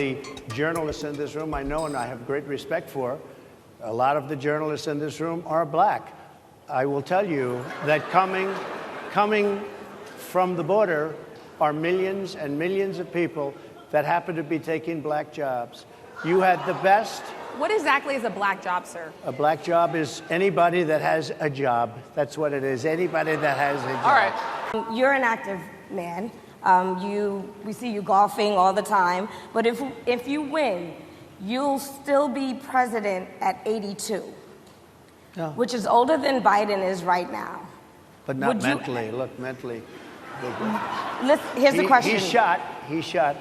the journalists in this room I know and I have great respect for. A lot of the journalists in this room are black. I will tell you that coming from the border are millions and millions of people that happen to be taking black jobs. You had the best. What exactly is a black job, sir? A black job is anybody that has a job. That's what it is. Anybody that has a job. All right. You're an active man. We see you golfing all the time. But if you win, you'll still be president at 82, which is older than Biden is right now. But not mentally. Look, mentally. Here's the question. He shot.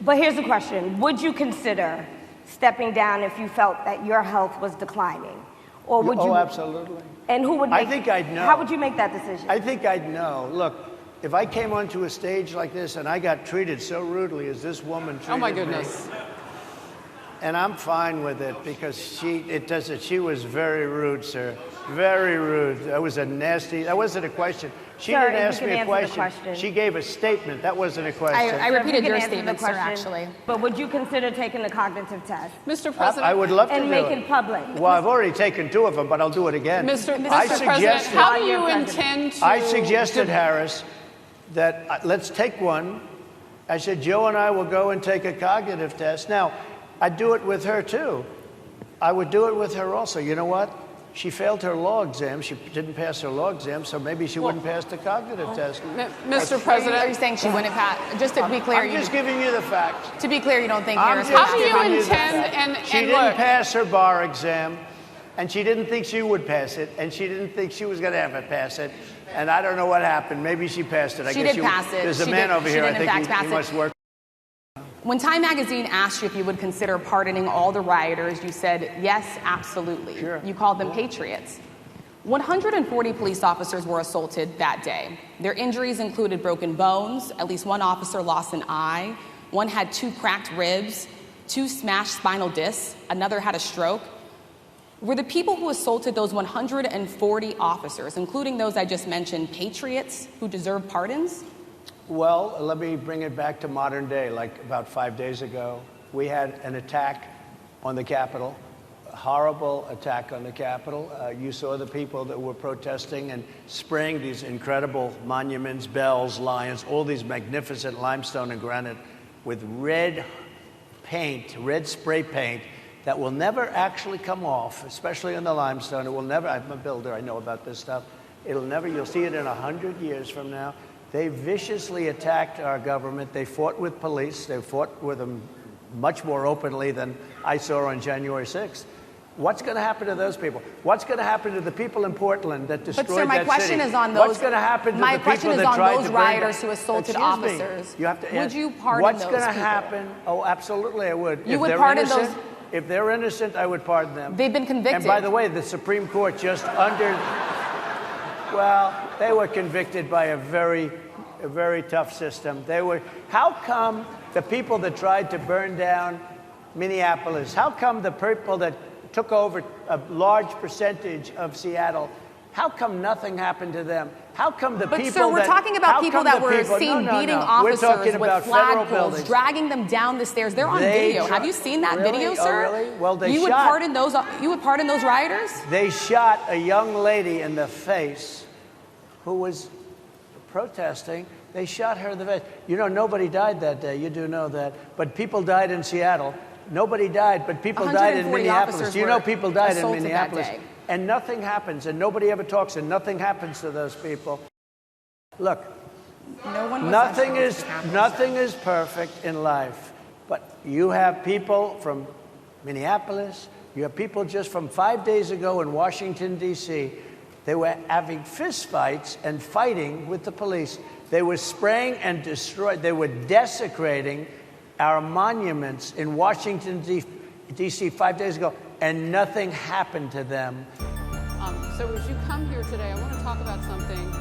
But here's the question. Would you consider stepping down if you felt that your health was declining? Or would you? Oh, absolutely. And who would I think I'd know. How would you make that decision? I think I'd know. Look, if I came onto a stage like this and I got treated so rudely as this woman treated me. Oh, my goodness. And I'm fine with it because she was very rude, sir. Very rude. That was that wasn't a question. She didn't ask me a question. She gave a statement. That wasn't a question. I repeated your statement, sir, actually. But would you consider taking the cognitive test? Mr. President. I would love to and make it public. Well, I've already taken 2 of them, but I'll do it again. Mr. President, how do you intend to... I suggested, Harris, that let's take one. I said, Joe and I will go and take a cognitive test. Now, I'd do it with her, too. I would do it with her also. You know what? She failed her law exam. She didn't pass her law exam, so maybe she wouldn't pass the cognitive test. Mr. President, are you saying she wouldn't pass? Just to be clear, I'm just giving you the facts. To be clear, you don't think Harris... How do you intend... She didn't pass her bar exam, and she didn't think she would pass it, and she didn't think she was going to ever pass it. And I don't know what happened. Maybe she passed it. She did pass it. There's a man over here, I think he must work. When Time Magazine asked you if you would consider pardoning all the rioters, you said, yes, absolutely. Sure. You called them patriots. 140 police officers were assaulted that day. Their injuries included broken bones, at least one officer lost an eye, one had 2 cracked ribs, 2 smashed spinal discs, another had a stroke. Were the people who assaulted those 140 officers, including those I just mentioned, patriots who deserve pardons? Well, let me bring it back to modern day. Like about 5 days ago, we had an attack on the Capitol, a horrible attack on the Capitol. You saw the people that were protesting and spraying these incredible monuments, bells, lions, all these magnificent limestone and granite with red paint, red spray paint that will never actually come off, especially in the limestone. It will never, I'm a builder, I know about this stuff. It'll never, you'll see it in 100 years from now. They viciously attacked our government. They fought with police. They fought with them much more openly than I saw on January 6th. What's going to happen to those people? What's going to happen to the people in Portland that destroyed that city? But sir, my question is on those. What's going to happen to the people that tried to burn down? My question is on those rioters who assaulted officers. You have to would you pardon those people? What's going to happen? Oh, absolutely, I would. You would pardon those? If they're innocent, I would pardon them. They've been convicted. And by the way, the Supreme Court just well, they were convicted by a very tough system. How come the people that tried to burn down Minneapolis, how come the people that took over a large percentage of Seattle, how come nothing happened to them? How come the people sir, we're talking about people that were seen beating officers with flagpoles, dragging them down the stairs. They're on video. Have you seen that video, sir? Oh, really? Well, they you would pardon those rioters? They shot a young lady in the face who was protesting. They shot her in the face. You know, nobody died that day. You do know that. But people died in Seattle. Nobody died, but people died in Minneapolis. You know people died in Minneapolis. And nothing happens, and nobody ever talks, and nothing happens to those people. Look, nothing is perfect in life. But you have people from Minneapolis. You have people just from 5 days ago in Washington, D.C. They were having fistfights and fighting with the police. They were spraying and destroying. They were desecrating our monuments in Washington, D.C. 5 days ago, and nothing happened to them. So as you come here today, I want to talk about something.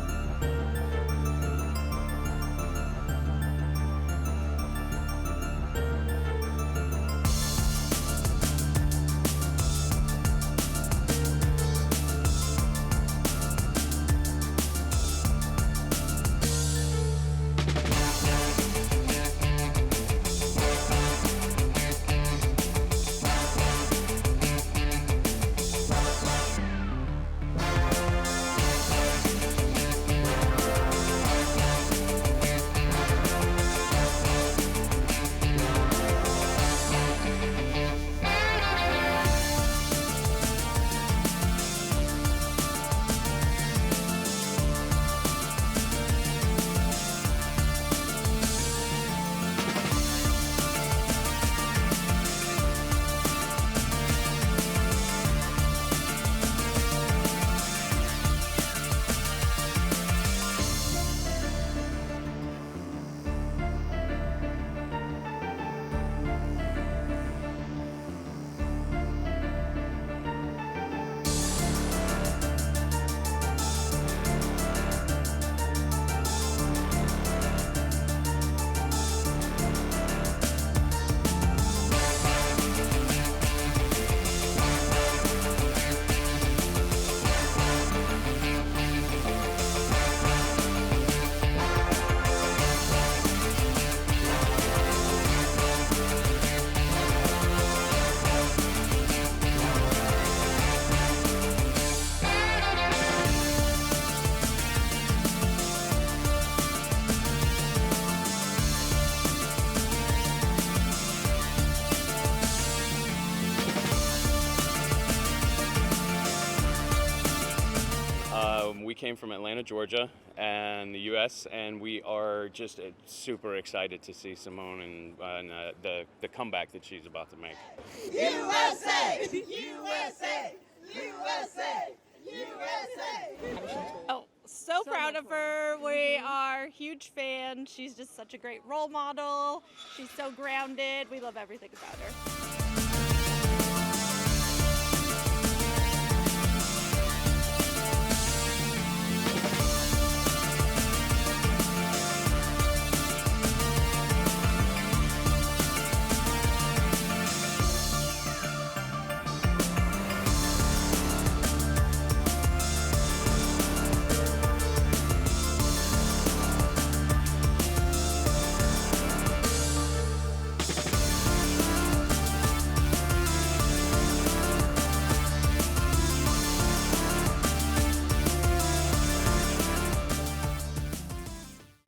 We came from Atlanta, Georgia, and the U.S., and we are just super excited to see Simone and the comeback that she's about to make. USA! USA! USA! USA! Oh, so proud of her. We are huge fans. She's just such a great role model. She's so grounded. We love everything about her.